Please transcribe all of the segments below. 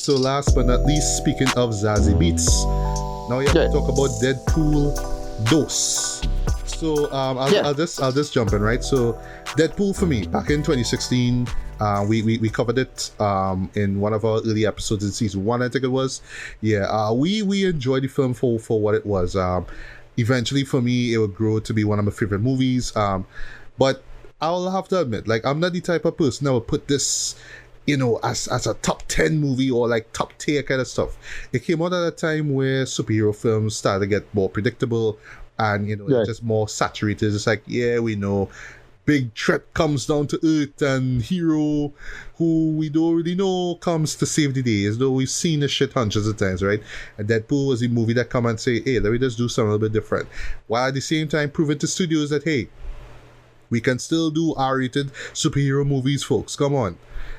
so last but not least, speaking of Zazie Beats, now we have to talk about Deadpool Dos. So I'll just jump in, right? So Deadpool for me, back in 2016, we covered it in one of our early episodes in season 1, I think it was. We enjoyed the film for what it was. Eventually for me it would grow to be one of my favorite movies. But I'll have to admit, like, I'm not the type of person that would put this, as a top 10 movie or like top tier kind of stuff. It came out at a time where superhero films started to get more predictable and just more saturated. It's like, we know big threat comes down to earth and hero who we don't really know comes to save the day, as though we've seen this shit hundreds of times, right? And Deadpool was the movie that come and say, hey, let me just do something a little bit different, while at the same time proving to studios that, hey, we can still do R-rated superhero movies, folks. Come on.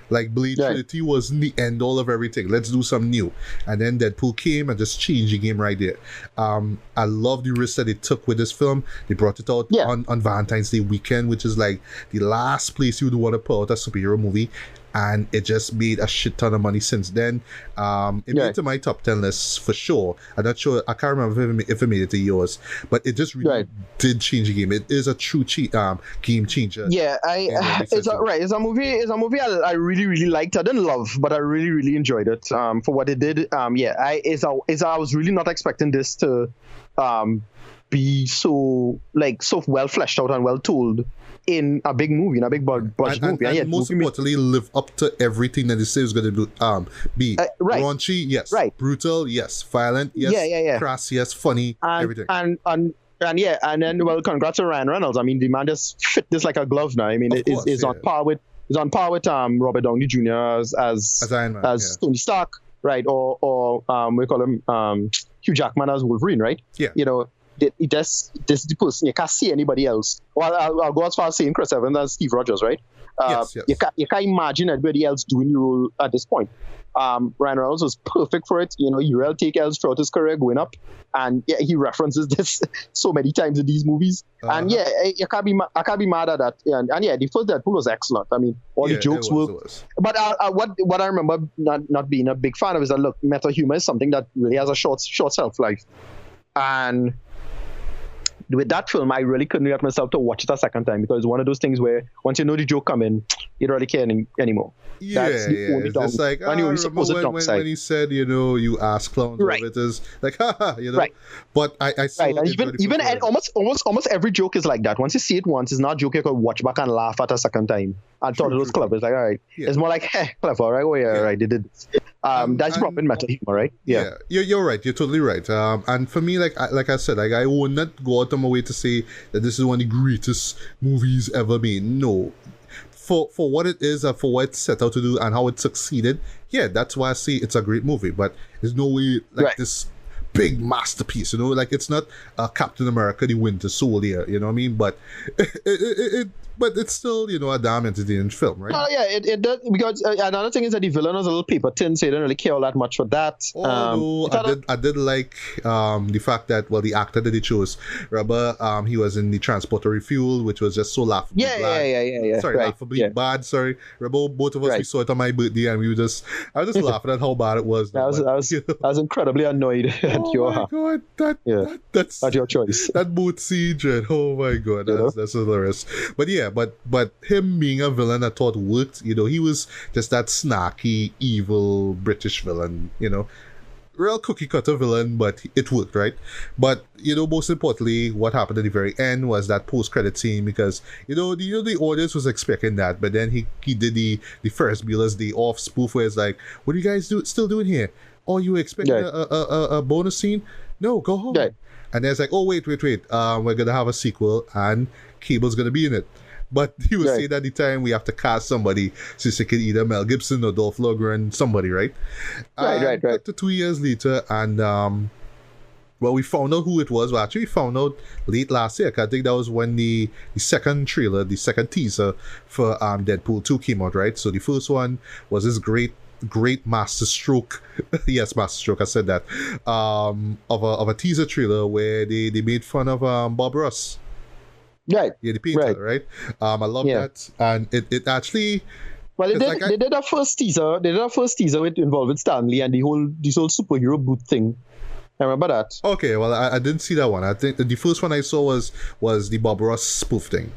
Like, Blade Trinity wasn't the end all of everything. Let's do something new. And then Deadpool came and just changed the game right there. I love the risk that they took with this film. They brought it out on Valentine's Day weekend, which is like the last place you would want to put out a superhero movie. And it just made a shit ton of money since then. It made it to my top 10 list for sure. I'm not sure, I can't remember if it made it to yours, but it just really did change the game. It is a true game changer. Yeah, it's a movie I really, really liked. I didn't love, but I really, really enjoyed it for what it did. I was really not expecting this to be so well fleshed out and well told in a big movie, in a big budget movie. And most importantly, live up to everything that they say is going to be. Raunchy, yes. Right. Brutal, yes. Violent, yes. Crass, yes. Funny, everything. And then, well, congrats to Ryan Reynolds. I mean, the man just fit this like a glove now. I mean, it's on par with Robert Downey Jr. as Iron Man, as Tony Stark, right? Or we call him Hugh Jackman as Wolverine, right? Yeah. This the person, you can't see anybody else. Well, I'll go as far as saying Chris Evans as Steve Rogers, right? Yes. You can't imagine anybody else doing the role at this point. Ryan Reynolds was perfect for it. He really take L's throughout his career going up, and he references this so many times in these movies. And I can't be mad at that. And the first Deadpool was excellent. I mean, all the jokes were. But what I remember not being a big fan of is that, look, meta humor is something that really has a short shelf life, and with that film, I really couldn't get myself to watch it a second time, because it's one of those things where once you know the joke coming, you don't really care anymore. That's the only it's just like, when he said, you ask clowns, right? It is like, right. But I still right. And even almost every joke is like that. Once you see it once, it's not a joke you could watch back and laugh at a second time. I thought it was clever. It's like, all right. Yeah. It's more like, clever, all right? Oh, yeah, right, they did. That's proper meta humor, right? Yeah. You're right. You're totally right. And for me, like I said, I would not go out of my way to say that this is one of the greatest movies ever made. No. For what it is and for what it's set out to do and how it succeeded, that's why I say it's a great movie. But there's no way this big masterpiece, like it's not Captain America the Winter Soldier, you know what I mean? But but it's still, a damn entertaining film, right? Oh, yeah, it does, because another thing is that the villain was a little paper thin, so you didn't really care all that much for that. I did like the fact that, well, the actor that they chose, Rubber, he was in the Transporter Refuel, which was just so laughably bad. Sorry, laughably bad, sorry. Rubber, both of us, we saw it on my birthday, and I was just laughing at how bad it was. I was incredibly annoyed at your... Oh my God, that's at your choice. That boat siege, oh my God, that's hilarious. But but him being a villain I thought worked. He was just that snarky, evil British villain, real cookie cutter villain, but it worked, right? But most importantly, what happened at the very end was that post-credit scene, because the audience was expecting that, but then he did the Ferris Bueller's Day Off spoof, where it's like, what are you guys still doing here? Oh, you expecting a bonus scene? No, go home. And then it's like, oh, wait, we're gonna have a sequel and Cable's gonna be in it. But he was saying at the time we have to cast somebody, since it could either Mel Gibson or Dolph Lundgren, somebody, right? Right. Got to 2 years later, and well, we found out who it was. Well, actually, we found out late last year. I think that was when the second trailer, the second teaser for Deadpool 2 came out, right? So the first one was this great masterstroke. Yes, masterstroke, I said that. Of a teaser trailer where they made fun of Bob Ross. Right. Yeah, the painter, right? I love that. And it actually Well, they 'Cause, did. like, They did a first teaser. They did a first teaser with involving Stanley and this whole superhero boot thing. I remember that. Okay, well, I didn't see that one. I think the first one I saw was the Bob Ross spoof thing.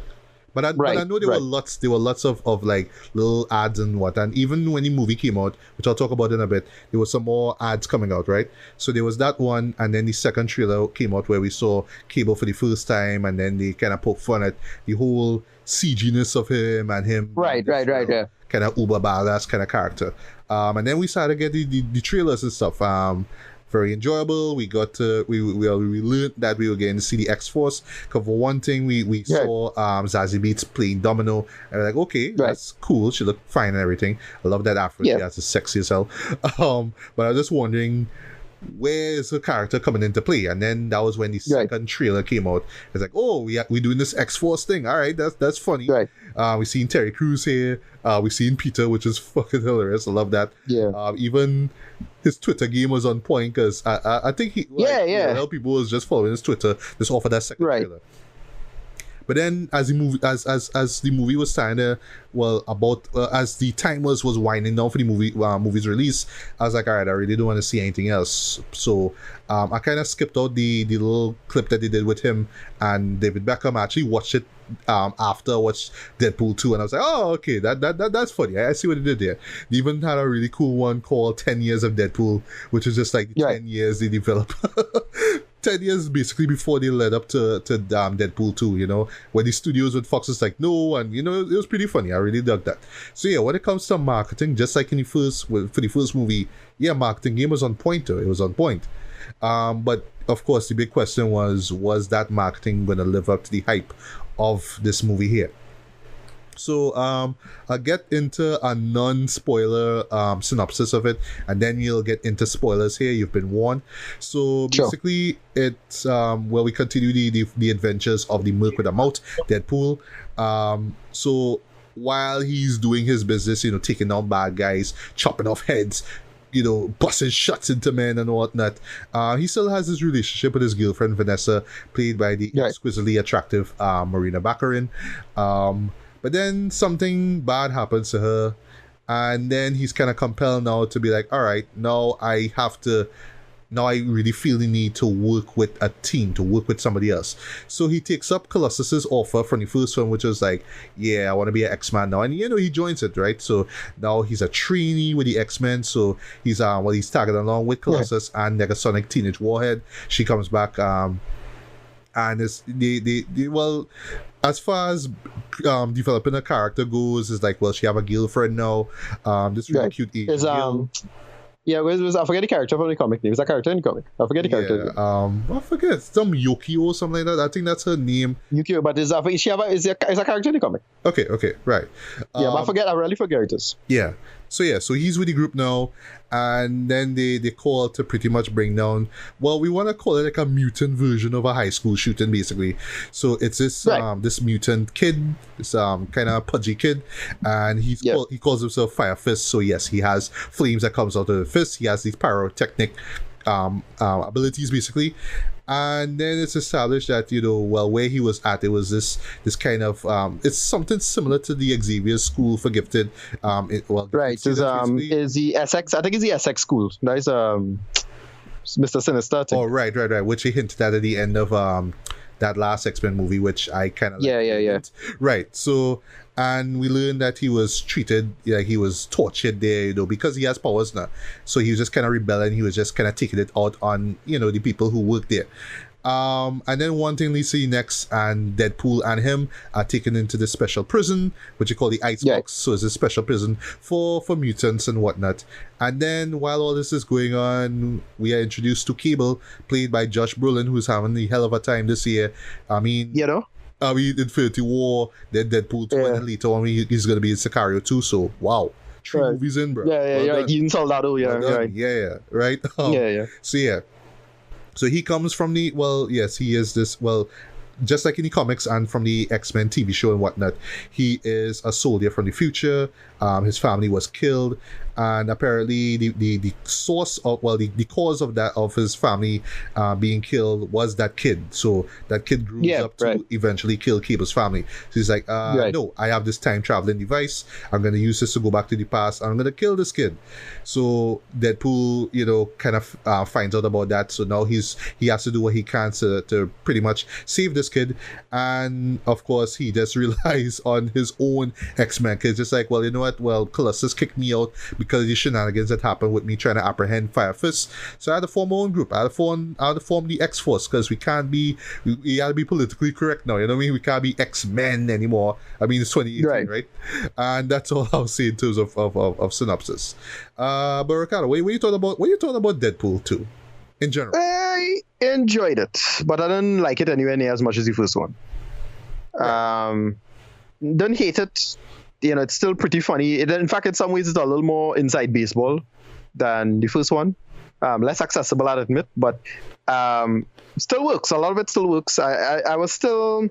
But I know there were lots of like little ads and what, and even when the movie came out, which I'll talk about in a bit, there was some more ads coming out, right? So there was that one, and then the second trailer came out where we saw Cable for the first time, and then they kind of poked fun at the whole CG-ness of him and him. Right, yeah. Kind of uber badass kind of character. And then we started to get the trailers and stuff. Very enjoyable. We got to we learned that we were getting to see the X-Force. Because for one thing, we saw Zazie Beetz playing Domino, and we're like, okay, that's cool. She looked fine and everything. I love that afro. Yeah. That's sexy as hell. But I was just wondering, where is her character coming into play? And then that was when the second trailer came out. It's like, oh, we're doing this X-Force thing. All right, that's funny. Right. We've seen Terry Crews here. We've seen Peter, which is fucking hilarious. I love that. Yeah. Even his Twitter game was on point because I think a lot of people was just following his Twitter just off of that second trailer. But then, as the movie was kind of as the time was winding down for the movie's release, I was like, all right, I really don't want to see anything else. So I kind of skipped out the little clip that they did with him and David Beckham. I actually watched it after I watched Deadpool 2, and I was like, oh, okay, that's funny. I see what they did there. They even had a really cool one called 10 Years of Deadpool, which is just like 10 years they developed. 10 years basically before they led up to Deadpool 2, you know, when the studios with Fox was like, no, and you know, it was pretty funny. I really dug that. So yeah, when it comes to marketing, just like for the first movie, yeah, marketing game was on point though. It was on point. But of course the big question was that marketing gonna live up to the hype of this movie here? So I'll get into a non-spoiler synopsis of it, and then you'll get into spoilers here. You've been warned. So basically, it's we continue the adventures of the Merc with a Mouth, Deadpool. So while he's doing his business, you know, taking down bad guys, chopping off heads, you know, busting shots into men and whatnot, he still has his relationship with his girlfriend Vanessa, played by the exquisitely attractive Marina Baccarin. But then something bad happens to her, and then he's kind of compelled now to be like, all right, now I really feel the need to work with a team, to work with somebody else. So he takes up Colossus's offer from the first one, which was like, yeah, I want to be an X-Man now. And, you know, he joins it, right? So now he's a trainee with the X-Men. So he's tagging along with Colossus and Negasonic Teenage Warhead. She comes back, and it's, as far as developing a character goes, is like, well, she have a girlfriend now. This really cute Asian girl. Yeah, I forget the character from the comic name. Is that character in the comic? I forget the character. I forget. Some Yukio or something like that. I think that's her name. Yukio, but is a character in the comic? Okay, right. Yeah, but I really forget it is. Yeah. So he's with the group now, and then they call to pretty much bring down, well, we want to call it like a mutant version of a high school shooting, basically. So it's this this mutant kid, this kind of pudgy kid, and he calls himself Fire Fist. So yes, he has flames that comes out of the fist. He has these pyrotechnic abilities, basically. And then it's established that, you know, well, where he was at, it was this kind of it's something similar to the Xavier School for Gifted. Is the Essex? I think it's the Essex School. That is Mr. Sinister. Oh, right. Which he hinted at the end of that last X-Men movie, which I kind of Right. So, and we learned that he was treated, like he was tortured there, you know, because he has powers now. So he was just kind of rebelling. He was just kind of taking it out on, you know, the people who work there. And then one thing we see next, and Deadpool and him are taken into this special prison, which you call the Icebox. So it's a special prison for mutants and whatnot. And then while all this is going on, we are introduced to Cable, played by Josh Brolin, who's having the hell of a time this year. I mean, you know, Infinity War, then Deadpool 2, and then later on he's going to be in Sicario 2. So wow, 3 movies in, bro. Right. Soldado, right. So he comes from the, he is this, just like in the comics and from the X-Men TV show and whatnot, he is a soldier from the future. His family was killed, and apparently the source of the cause of that of his family being killed was that kid. So that kid grows up to eventually kill Cable's family. So he's like, no, I have this time traveling device. I'm gonna use this to go back to the past. I'm gonna kill this kid. So Deadpool, kind of finds out about that. So now he has to do what he can to pretty much save this kid. And of course, he just relies on his own X-Men. Cause it's just like, well, you know what? Well, Colossus kicked me out because of the shenanigans that happened with me trying to apprehend Fire Fist. So I had to form my own group. I had to form the X-Force, because we gotta be politically correct now. You know what I mean? We can't be X-Men anymore. I mean, it's 2018, right? And that's all I'll say in terms of synopsis. But Ricardo, what you thought about Deadpool 2 in general? I enjoyed it, but I didn't like it anywhere near as much as the first one. Didn't hate it. It's still pretty funny. In fact, in some ways, it's a little more inside baseball than the first one. Less accessible, I'll admit, but still works. A lot of it still works. I was still,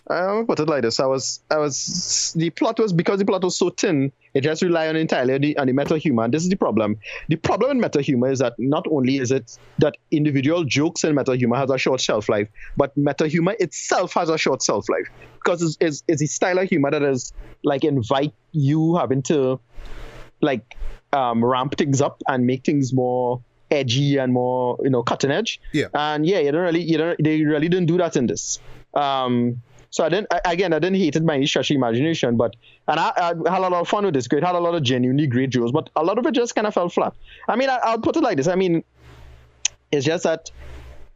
I'll put it like this. The plot was so thin, it just relied entirely on the meta humor. And this is the problem. The problem in meta humor is that not only is it that individual jokes in meta humor has a short shelf life, but meta humor itself has a short shelf life, because it's a style of humor that is like invite you having to like ramp things up and make things more edgy and more cutting edge. And they really didn't do that in this. So I didn't hate it by any stretch of imagination, and I had a lot of fun with this. Had a lot of genuinely great jokes, but a lot of it just kind of fell flat. I mean, I'll put it like this. I mean, it's just that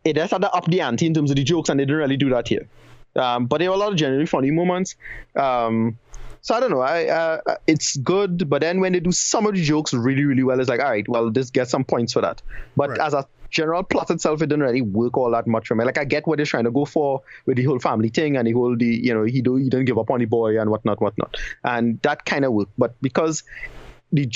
it just had to up the ante in terms of the jokes, and they didn't really do that here. But there were a lot of genuinely funny moments. So I don't know. It's good, but then when they do some of the jokes really, really well, it's like, all right, well, this gets some points for that. But as a general plot itself, it didn't really work all that much for me. Like, I get what they're trying to go for with the whole family thing and the whole he didn't give up on the boy and whatnot, and that kind of worked. But because the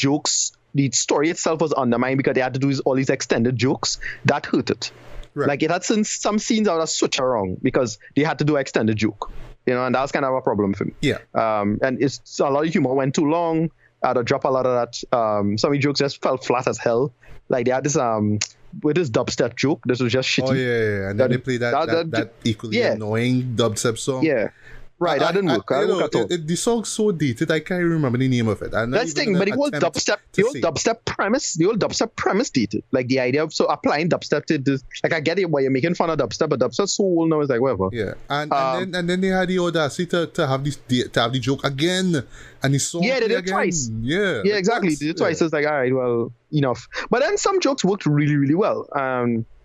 story itself was undermined because they had to do all these extended jokes, that hurt it. Right. Like, it had some scenes out of switch wrong because they had to do an extended joke, and that was kind of a problem for me. Yeah. And it's a lot of humor went too long. I had to drop a lot of that. Some of the jokes just felt flat as hell. Like, they had this with this dubstep joke, this was just shitty. Oh yeah. And then they play that equally annoying dubstep song. Yeah. Right, that didn't work. The song's so dated, I can't remember the name of it. That's the thing, but the whole dubstep premise dated. Like, the idea of applying dubstep to this, like, I get it why you're making fun of dubstep, but dubstep's so old now, it's like, whatever. Yeah, and then they had the audacity to have the joke again, and the song they did it again. twice. Yeah, exactly. They did it twice. It's like, all right, well, enough. But then some jokes worked really, really well.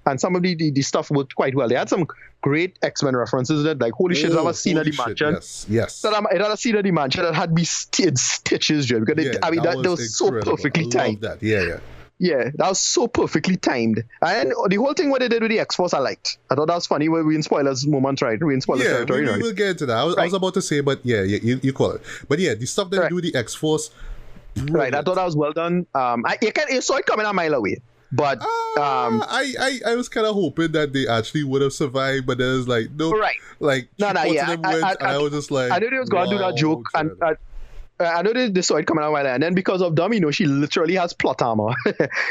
And some of the stuff worked quite well. They had some great X-Men references that, like, holy shit, I have a scene at the mansion. Yes. It had a scene at the mansion that had me stitches, Jim, because that was so perfectly timed. That. Yeah. Yeah, that was so perfectly timed. And the whole thing what they did with the X-Force, I liked. I thought that was funny. We're in spoilers moment, right? We're in spoiler territory, right? We'll get into that. I was about to say, but yeah, you call it. But yeah, the stuff that they do with the X-Force, brilliant. Right, I thought that was well done. You saw it coming a mile away. But I was kind of hoping that they actually would have survived, but there's like no, right? Like I was just like, I knew they was going to do that joke, and I know they saw it coming out while, and then because of them, she literally has plot armor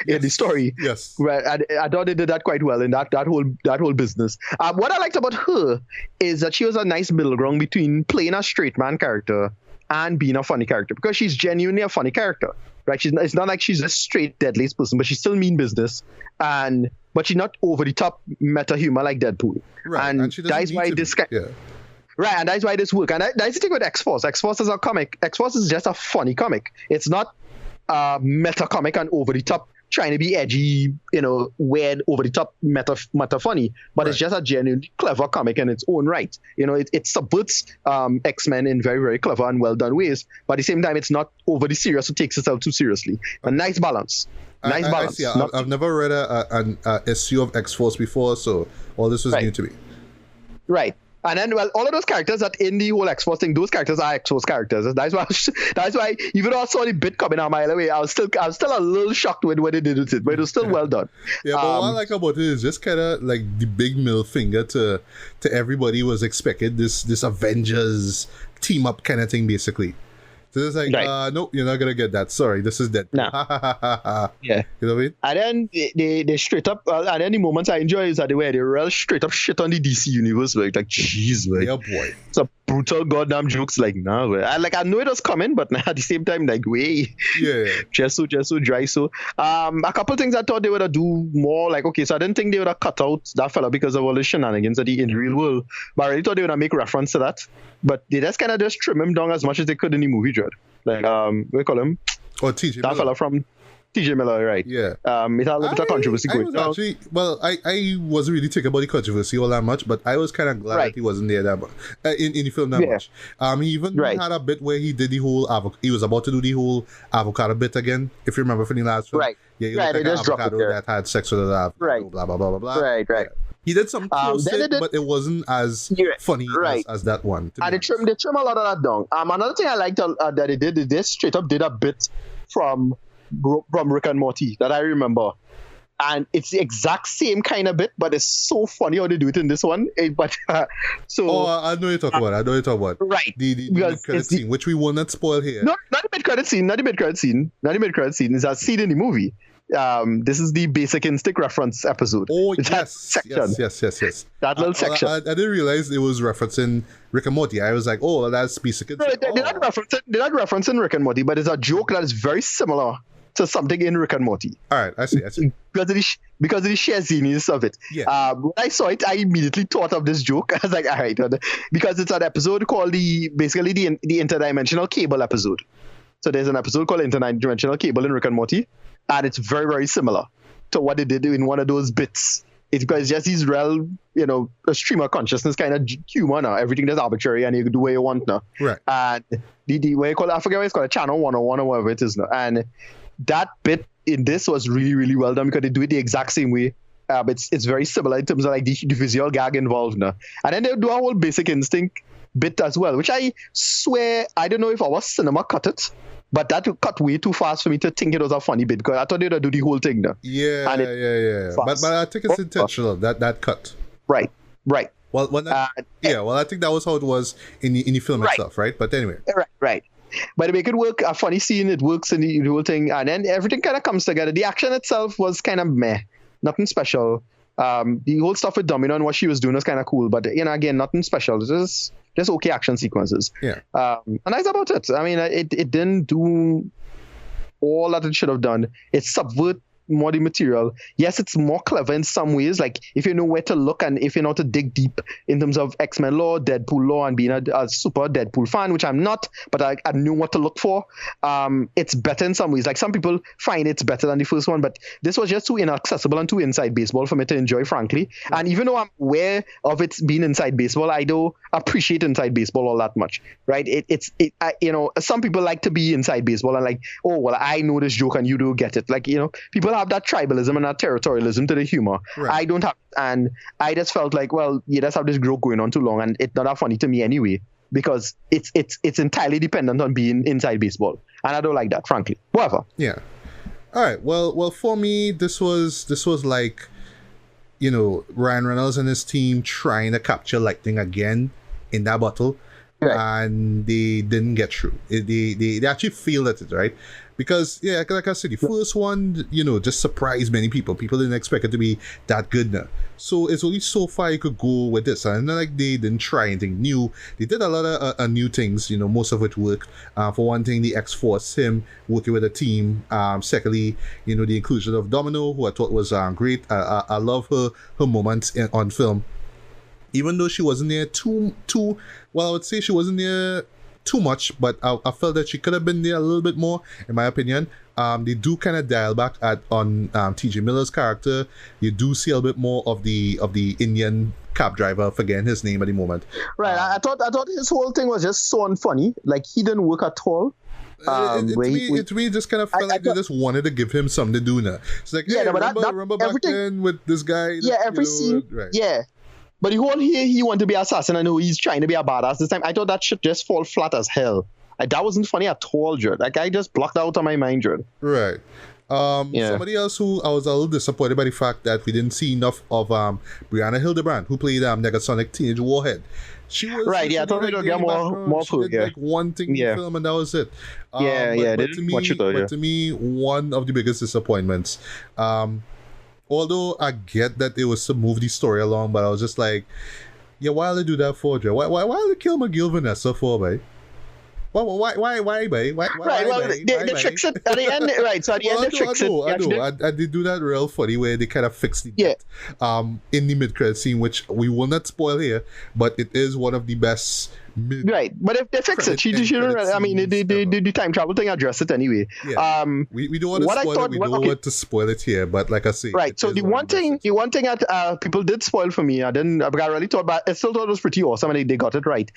in the story. Yes, right. I thought they did that quite well in that whole business. What I liked about her is that she was a nice middle ground between playing a straight man character and being a funny character, because she's genuinely a funny character. Right, it's not like she's a straight deadliest person, but she's still mean business, but she's not over the top meta humor like Deadpool. Right, and that's why this guy. Yeah. Right, and that's why this works. And that's the thing with X-Force. X-Force is a comic. X-Force is just a funny comic. It's not meta comic and over the top, trying to be edgy, weird, over the top, meta funny. But it's just a genuinely clever comic in its own right. It subverts X-Men in very, very clever and well done ways. But at the same time, it's not overly serious or takes itself too seriously. A nice balance. I see. I've never read an issue of X-Force before, so all this was new to me. Right. And then, well, all of those characters that in the whole X-Force thing, those characters are X-Force characters. That's why even though I saw the bit coming a mile away, I was still a little shocked with what they did with it, but it was still well done. Yeah, but what I like about it is just kind of like the big middle finger to everybody was expected, this Avengers team up kind of thing, basically. So it's like, Right. nope, you're not gonna get that. Sorry, this is Deadpool. Nah. Yeah. You know what I mean? And then they straight up, and then the moments I enjoy is that they real straight up shit on the DC universe, like jeez, like Yeah, boy. it's a brutal goddamn jokes, like nah, I know it was coming, but at the same time, like way, Yeah. just so dry. So a couple things I thought they would have do more, like okay, so I didn't think they would have cut out that fella because of all the shenanigans that he in the real world, but I really thought they would have make reference to that, but they just kind of just trim him down as much as they could in the movie, Dread. Like what do you call him? Or TJ That Miller. fella from TJ Miller, right? Yeah. It had a little bit of controversy going on. Actually, well, I wasn't really thinking about the controversy all that much, but I was kind of glad that he wasn't there that much in the film that much. He even had a bit where he did the whole he was about to do the whole avocado bit again, if you remember from the last film. Right. Yeah, he looked like an avocado that had sex with an avocado. Right. Blah blah blah blah blah. Right. Yeah. He did some close but it wasn't as funny as that one. And they trim a lot of that down. Another thing I liked that they did, they straight up did a bit from Rick and Morty that I remember. And it's the exact same kind of bit, but it's so funny how they do it in this one. I know you talk about. Right. The mid-credit scene, which we will not spoil here. No, not the mid-credit scene. It's a scene in the movie. This is the Basic Instinct reference episode. Oh, it's yes. Section. Yes. That little section. I didn't realize it was referencing Rick and Morty. I was like, oh, that's Basic Instinct. No, they're not referencing Rick and Morty, but it's a joke that is very similar to something in Rick and Morty. All right, I see. Because of the sheer zaniness of it. Yeah. When I saw it, I immediately thought of this joke. I was like, all right, because it's an episode called the Interdimensional Cable episode. So there's an episode called Interdimensional Cable in Rick and Morty, and it's very, very similar to what they did in one of those bits. It's because just these real, a stream of consciousness kind of humor now. Everything is arbitrary and you can do what you want now. Right. And the way you call it, I forget what it's called, Channel 101 or whatever it is now. And that bit in this was really, really well done because they do it the exact same way. It's very similar in terms of like the visual gag involved now. And then they do a whole Basic Instinct bit as well, which I swear, I don't know if our cinema cut it, but that cut way too fast for me to think it was a funny bit because I thought they would do the whole thing now. Yeah. But I think it's intentional, that cut. Right. Well, I think that was how it was in the film itself, right? But anyway. Right. But to make it work, a funny scene, it works in the whole thing, and then everything kind of comes together. The action itself was kind of meh, nothing special. The whole stuff with Domino and what she was doing was kind of cool, but again, nothing special. Just okay action sequences. Yeah. And that's about it. I mean, it didn't do all that it should have done. It subvert more the material. Yes, it's more clever in some ways, like if you know where to look and if you know how to dig deep in terms of X-Men lore, Deadpool lore, and being a super Deadpool fan, which I'm not, but I knew what to look for. It's better in some ways. Like some people find it's better than the first one, but this was just too inaccessible and too inside baseball for me to enjoy, frankly. Yeah. And even though I'm aware of it being inside baseball, I don't appreciate inside baseball all that much, right? Some people like to be inside baseball and like, oh, well, I know this joke and you don't get it. Like, people have that tribalism and that territorialism to the humor. Right. I don't have, and I just felt like, well, you just have this joke going on too long and it's not that funny to me anyway because it's entirely dependent on being inside baseball, and I don't like that, frankly. Whatever. Yeah. All right. Well, for me, this was like, Ryan Reynolds and his team trying to capture lightning again in that bottle, right. And they didn't get through. They actually failed at it, right? Because, like I said, the first one, just surprised many people. People didn't expect it to be that good now. So it's only so far you could go with this. And not like they didn't try anything new. They did a lot of new things, most of it worked. For one thing, the X-Force, him working with a team. Secondly, the inclusion of Domino, who I thought was great. I love her moments on film. Even though she wasn't there I would say she wasn't there too much, but I felt that she could have been there a little bit more, in my opinion. They do kind of dial back on TJ Miller's character. You do see a bit more of the Indian cab driver, forgetting his name at the moment. Right. I thought his whole thing was just so unfunny. Like he didn't work at all. To me, just kind of felt like they just wanted to give him something to do now. It's like, hey, remember back then with this guy? Yeah, every scene. Right. Yeah. But the whole here, he wanted to be an assassin. I know he's trying to be a badass this time. I thought that shit just fall flat as hell. That wasn't funny at all, Jared. Like, I just blocked out of my mind, Jared. Right. Somebody else who I was a little disappointed by the fact that we didn't see enough of Brianna Hildebrand, who played Negasonic Teenage Warhead. She was right. Yeah, I thought we would get more she did like one thing in the film, and that was it. But to me, one of the biggest disappointments. Although I get that it was to move the story along, but I was just like, yeah, why did they do that for, Dre? Why did they kill McGill Vanessa for, babe? Why, babe? Why, right, well, they fix it at the end, right? So at the end, they fix it. I know. And they do that real funny where they kind of fix the death, in the mid-credit scene, which we will not spoil here, but it is one of the best. Right, but if they fix it, she shouldn't. I mean, the time travel thing address it anyway. Yeah. We don't want to spoil it. We don't want to spoil it here, but like I say, right. So the one thing that people did spoil for me, I really thought, but I still thought it was pretty awesome, and they got it right.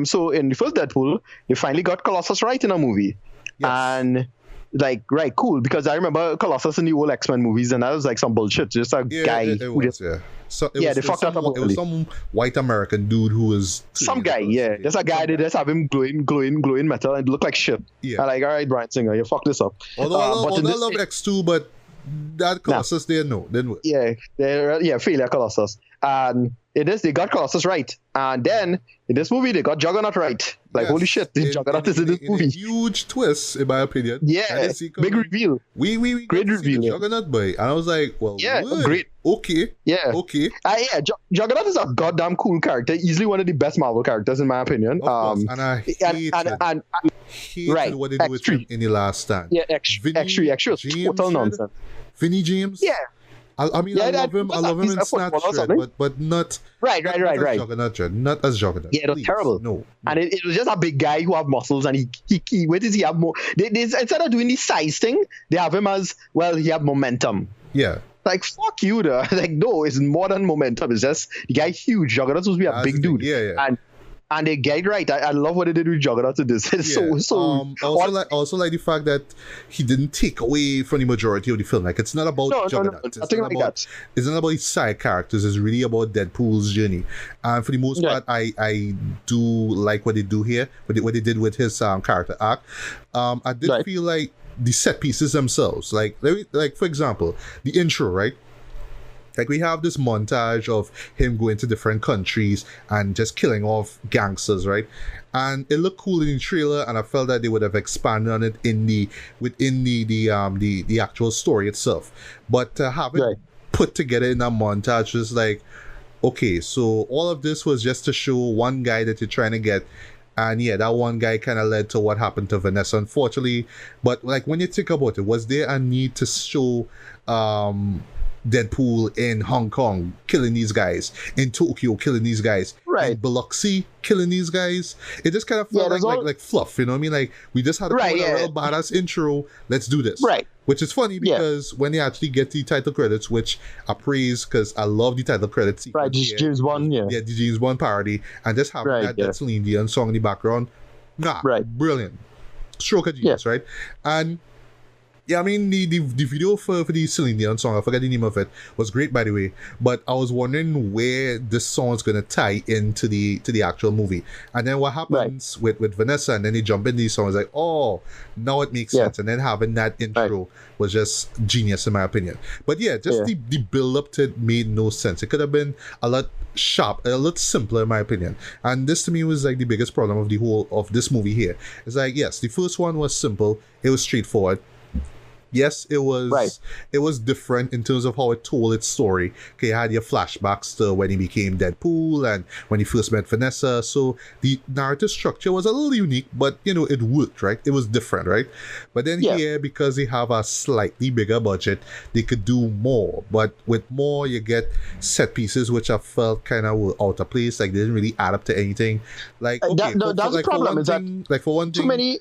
So in the first Deadpool, they finally got Colossus right in a movie, and. Like, right, cool, because I remember Colossus in the old X-Men movies, and that was like some bullshit. Just a guy who just... So they fucked up. It was some white American dude who was... Some guy, yeah. There's a guy, they just have him glowing metal, and it looked like shit. Yeah. I'm like, all right, Bryan Singer, you fucked this up. Although I love X2, but that Colossus there, no, didn't work. Yeah, failure Colossus. And they got Colossus right. And then, in this movie, they got Juggernaut right. Like, holy shit, Juggernaut is in this movie. A huge twist, in my opinion. Yeah, big reveal. We great reveal. Juggernaut boy. And I was like, well, great. Okay. Yeah. Okay. Juggernaut is a goddamn cool character. Easily one of the best Marvel characters, in my opinion. Of course. And I hated what they did with him in the last stand. Yeah, X3 was total nonsense. Vinny James? Yeah. I mean, I love him in Snatch, but not... Right. Not as Juggernaut. Yeah, it was terrible. No. And it was just a big guy who have muscles, and he where does he have more? They instead of doing the size thing, they have him as, well, he have momentum. Yeah. Like, fuck you, though. Like, no, it's more than momentum. It's just, the guy huge. Juggernaut's supposed to be a big dude. Yeah. And they get it right. I love what they did with Juggernaut to this. It's also like the fact that he didn't take away from the majority of the film. Like, it's not about Juggernaut. It's not about his side characters. It's really about Deadpool's journey. And for the most part, I do like what they do here. What they did with his character arc. I did feel like the set pieces themselves, like for example, the intro, right? Like, we have this montage of him going to different countries and just killing off gangsters, right? And it looked cool in the trailer, and I felt that they would have expanded on it within the actual story itself. But to have it put together in that montage was like, okay, so all of this was just to show one guy that you're trying to get. And yeah, that one guy kind of led to what happened to Vanessa, unfortunately. But like, when you think about it, was there a need to show Deadpool in Hong Kong killing these guys, in Tokyo killing these guys, in Biloxi killing these guys? It just kind of felt like fluff, you know what I mean? Like, we just had a real badass intro, let's do this. Right. Which is funny because when they actually get the title credits, which I praise because I love the title credits. Right, James Bond, the James Bond parody, and just having that Celine Dion song in the background. Brilliant. Stroke of genius, right? And yeah, I mean, the video for the Celine Dion song, I forgot the name of it, was great, by the way. But I was wondering where this song is going to tie into the actual movie. And then what happens with Vanessa, and then they jump in these songs, like, oh, now it makes sense. And then having that intro was just genius, in my opinion. But yeah, just the build-up to it made no sense. It could have been a lot sharp, a lot simpler, in my opinion. And this, to me, was like the biggest problem of this movie here. It's like, yes, the first one was simple. It was straightforward. Yes, it was different in terms of how it told its story. Okay, you had your flashbacks to when he became Deadpool and when he first met Vanessa. So the narrative structure was a little unique, but it worked, right? It was different, right? But then here, because they have a slightly bigger budget, they could do more. But with more, you get set pieces which I felt kind of were out of place. Like, they didn't really add up to anything. Like, okay, that's the problem. Is that like, for one thing,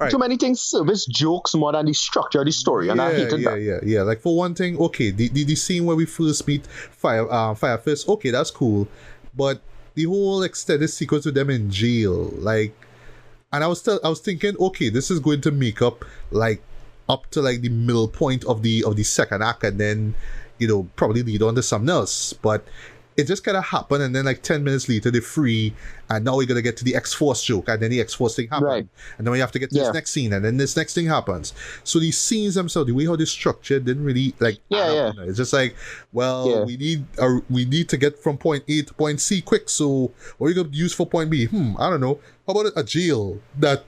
too many things service jokes more than the structure of the story, and I hated that. Yeah. Like, for one thing, okay, the scene where we first meet Fire Fist, okay, that's cool, but the whole extended sequence with them in jail, like, and I was thinking, okay, this is going to make up to like the middle point of the second act, and then probably lead on to something else, but it just kind of happened, and then like 10 minutes later they're free, and now we're gonna get to the X-Force joke, and then the X-Force thing happened, Right. and then we have to get to this next scene, and then this next thing happens. So these scenes themselves, the way how they're structured, didn't really like. It's just like, well, we need to get from point A to point C quick. So what are you gonna use for point B? I don't know. How about a jail that?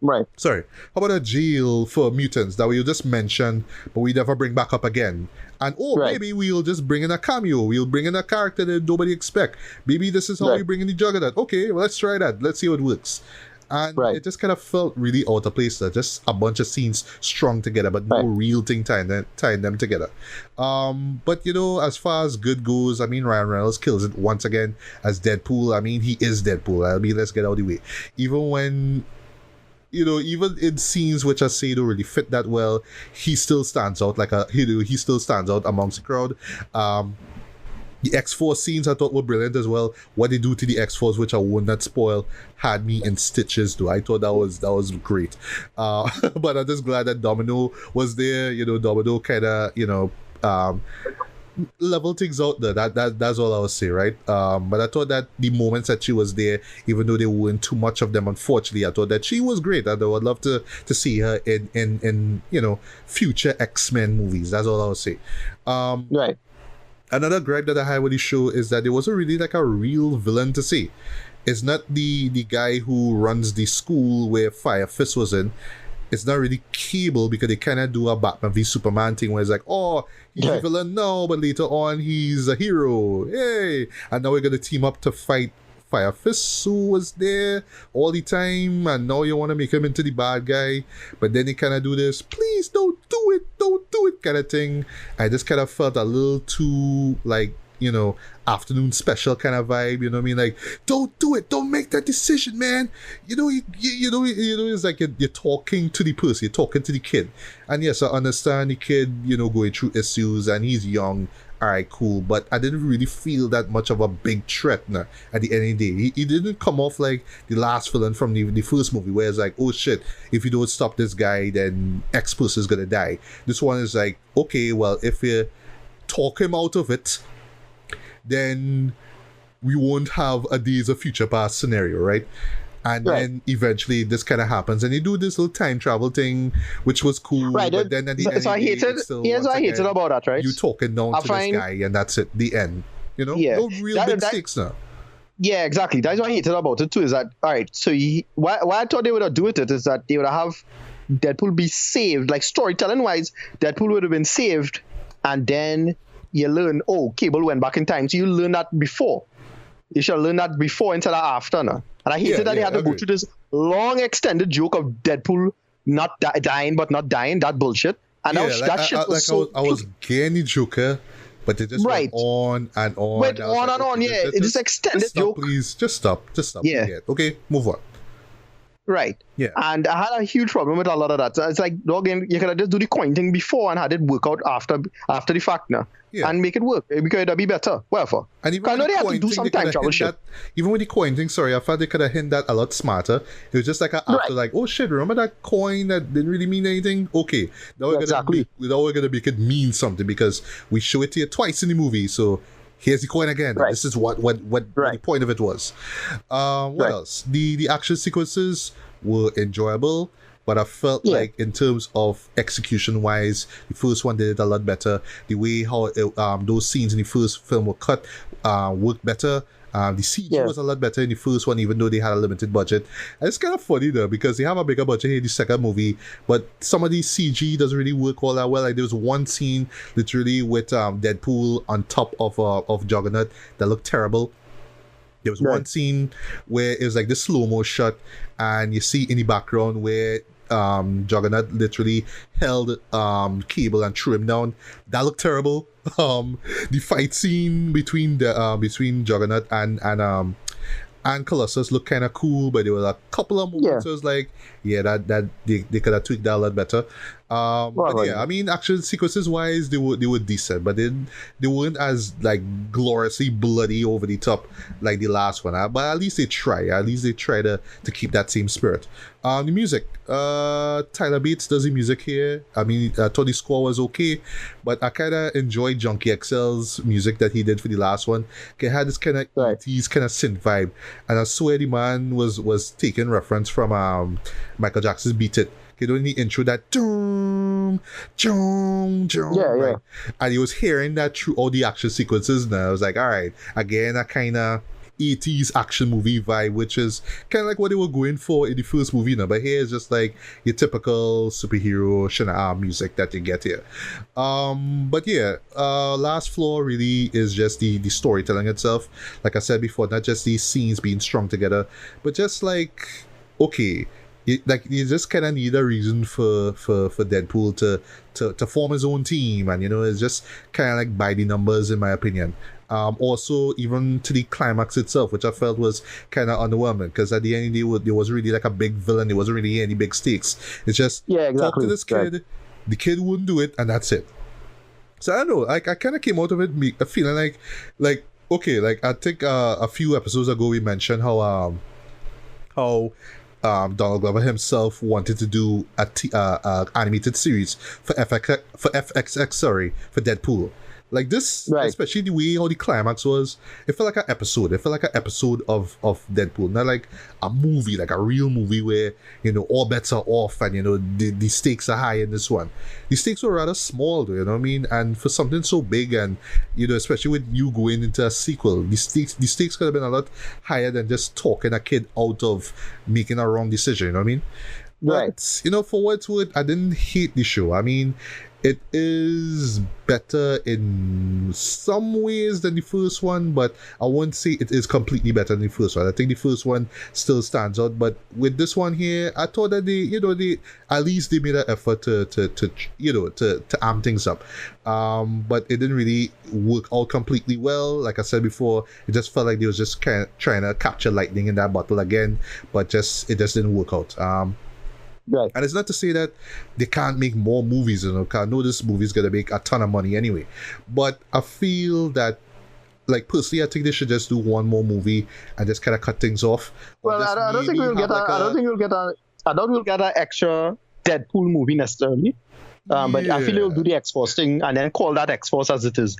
Right. Sorry. How about a jail for mutants that we'll just mention, but we never bring back up again? And maybe we'll just bring in a cameo. We'll bring in a character that nobody expect. Maybe this is how we bring in the Juggernaut. Okay, well, let's try that. Let's see how it works. And it just kind of felt really out of place. Just a bunch of scenes strung together, but no real thing tying them together. But as far as good goes, I mean, Ryan Reynolds kills it once again as Deadpool. I mean, he is Deadpool. Let's get out of the way. Even when even in scenes which I say don't really fit that well, he still stands out he still stands out amongst the crowd. The X-Force scenes I thought were brilliant as well. What they do to the X-Force, which I will not spoil, had me in stitches though. I thought that was great. But I'm just glad that Domino was there. Domino kind of level things out there. That's all I would say, right? But I thought that the moments that she was there, even though there weren't too much of them, unfortunately, I thought that she was great. I would love to see her in future X-Men movies. That's all I would say. Right. Another gripe that I had with the show is that there wasn't really like a real villain to see. It's not the guy who runs the school where Fire Fist was in. It's not really Cable, because they kind of do a Batman v Superman thing where it's like, oh, he's a villain now, but later on he's a hero. Yay! And now we're going to team up to fight Fire Fist, who was there all the time, and now you want to make him into the bad guy. But then they kind of do this, please don't do it kind of thing. I just kind of felt a little too like, afternoon special kind of vibe, what I mean? Like, don't do it, don't make that decision, man. It's like you're talking to the person, you're talking to the kid. And yes, I understand the kid, going through issues, and he's young. All right, cool. But I didn't really feel that much of a big threat at the end of the day. He didn't come off like the last villain from the first movie, where it's like, oh shit, if you don't stop this guy, then X person is gonna die. This one is like, okay, well, if you talk him out of it, then we won't have a Days of Future Past scenario, right? And then eventually this kind of happens, and they do this little time travel thing, which was cool. Right. But then at the end, I hated about that, right? You talking down to this guy, and that's it. The end. No real big stakes now. Yeah, exactly. That's what I hated about it too. Is that all right? So why I thought they would have do it is that they would have Deadpool be saved, like storytelling wise, Deadpool would have been saved, and then you learn, Cable went back in time, so you learn that before. You should learn that before instead of after, no? And I hated that they had to go through this long extended joke of Deadpool not dying but not dying. That bullshit. And I was getting the Joker, but they just went on and on. Went on and on, yeah. It's extended just joke. Please, just stop. Yeah. Okay, move on. Right. Yeah. And I had a huge problem with a lot of that. So it's like, again, you could have just do the coin thing before and had it work out after the fact now. Yeah. And make it work, because it'd be better. Wherefore? And even they have to do some time travel shit. Even with the coin thing, sorry, I thought they could have hinted that a lot smarter. It was just like after, like, oh shit, remember that coin that didn't really mean anything? Okay, now we're gonna make it mean something, because we show it to you twice in the movie, so here's the coin again. Right. This is what the point of it was. What else? The action sequences were enjoyable, but I felt like in terms of execution wise, the first one did it a lot better. The way how those scenes in the first film were cut worked better. The CG was a lot better in the first one, even though they had a limited budget. And it's kind of funny though, because they have a bigger budget here in the second movie, but some of the CG doesn't really work all that well. Like there was one scene literally with Deadpool on top of Juggernaut that looked terrible. There was one scene where it was like this slow-mo shot, and you see in the background where Juggernaut literally held Cable and threw him down. That looked terrible. The fight scene between Juggernaut and Colossus looked kind of cool, but there were a couple of moments I was like, that they could have tweaked that a lot better. But yeah, I mean, action sequences wise, they were decent, but they weren't as like gloriously bloody over the top like the last one. But at least they try. At least they try to keep that same spirit. The music, Tyler Bates does the music here. I mean, I thought the score was okay, but I kind of enjoyed Junkie XL's music that he did for the last one. It had this kind of 80s kind of synth vibe, and I swear the man was taking reference from Michael Jackson's Beat It. He don't need intro that doom, right? And he was hearing that through all the action sequences. And I was like, all right, again, a kind of 80s action movie vibe, which is kind of like what they were going for in the first movie now. But here is just like your typical superhero music that you get here. But yeah, last flaw really is just the storytelling itself. Like I said before, not just these scenes being strung together, but just like, okay, you just kind of need a reason for Deadpool to form his own team, and it's just kind of like by the numbers in my opinion. Also, even to the climax itself, which I felt was kind of underwhelming, because at the end of the day, there was really like a big villain. There wasn't really any big stakes. It's just talk to this kid, the kid wouldn't do it, and that's it. So I don't know. Like I kind of came out of it feeling like okay, like I think a few episodes ago we mentioned how Donald Glover himself wanted to do a animated series for FXX, for Deadpool. Like this, especially the way how the climax was, it felt like an episode. It felt like an episode of Deadpool, not like a movie, like a real movie where all bets are off and the stakes are high in this one. The stakes were rather small, though, you know what I mean? And for something so big, and especially with you going into a sequel, the stakes could have been a lot higher than just talking a kid out of making a wrong decision. You know what I mean? But for what it's worth, I didn't hate the show. I mean, it is better in some ways than the first one, but I won't say it is completely better than the first one. I think the first one still stands out, but with this one here, I thought that they at least they made an effort to amp things up. But it didn't really work out completely well. Like I said before, it just felt like they was just kind of trying to capture lightning in that bottle again, but it just didn't work out. And it's not to say that they can't make more movies, because I know this movie's gonna make a ton of money anyway. But I feel that, like, personally, I think they should just do one more movie and just kind of cut things off. Well, I don't think we'll get an extra Deadpool movie necessarily. But I feel they'll do the X-Force thing and then call that X-Force as it is.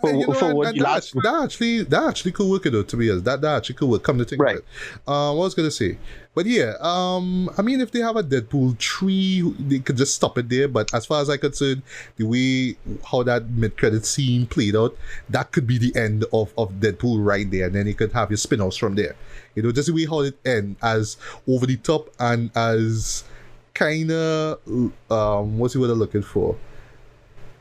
That actually could work, though, to be honest. That actually could work, come to think of it. What I was going to say. But yeah, I mean, if they have a Deadpool 3, they could just stop it there. But as far as I'm concerned, the way how that mid-credit scene played out, that could be the end of Deadpool right there. And then you could have your spin-offs from there. Just the way how it ends, as over the top and as kind of, what's the word I'm looking for?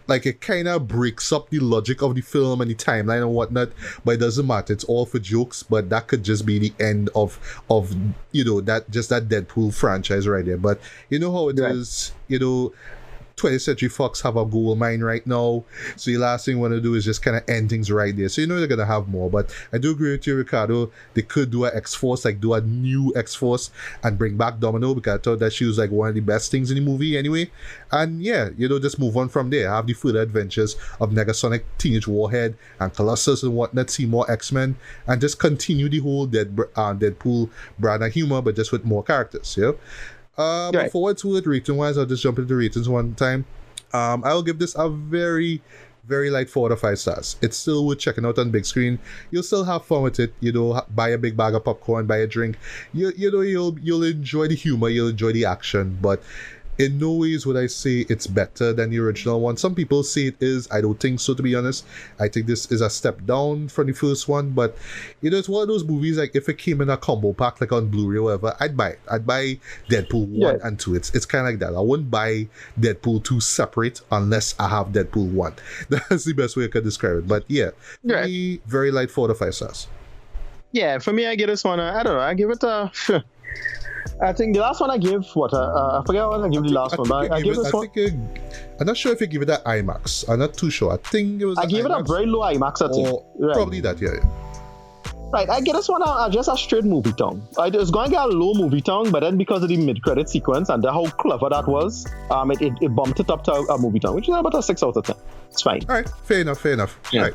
Like, it kind of breaks up the logic of the film and the timeline and whatnot, but it doesn't matter. It's all for jokes, but that could just be the end of that Deadpool franchise right there. But you know how it is, 20th Century Fox have a gold mine right now, so the last thing you want to do is just kind of end things right there. So they're gonna have more, but I do agree with you, Ricardo. They could do a X-Force, like do a new X-Force and bring back Domino, because I thought that she was like one of the best things in the movie anyway. And yeah, just move on from there. Have the further adventures of Negasonic, Teenage Warhead, and Colossus and whatnot. See more X-Men, and just continue the whole Deadpool brand of humor, but just with more characters. But for what's worth, rating wise, I'll just jump into ratings one time. I'll give this a very, very light 4 out of 5 stars. It's still worth checking out on big screen. You'll still have fun with it. Buy a big bag of popcorn, buy a drink. You'll enjoy the humor, you'll enjoy the action, but in no ways would I say it's better than the original one. Some people say it is. I don't think so, to be honest. I think this is a step down from the first one, but it's one of those movies, like, if it came in a combo pack, like on Blu-ray or whatever, I'd buy it. I'd buy Deadpool 1 and 2. It's kind of like that. I wouldn't buy Deadpool 2 separate unless I have Deadpool 1. That's the best way I could describe it. But yeah, for me, very light 4 out of 5 stars. Yeah, for me, I give this one, I don't know, I give it a... I think the last one I gave, I forget what I gave the last one, but I gave this one. I'm not sure if you give it that IMAX. I'm not too sure. I think it was. I gave it a very low IMAX, I think. Probably that, yeah. Right, I get this one just a straight movie tongue. It was going to get a low movie tongue, but then because of the mid-credit sequence and how clever that was, it bumped it up to a movie tongue, which is about a 6 out of 10. It's fine. All right, fair enough. Yeah. All right.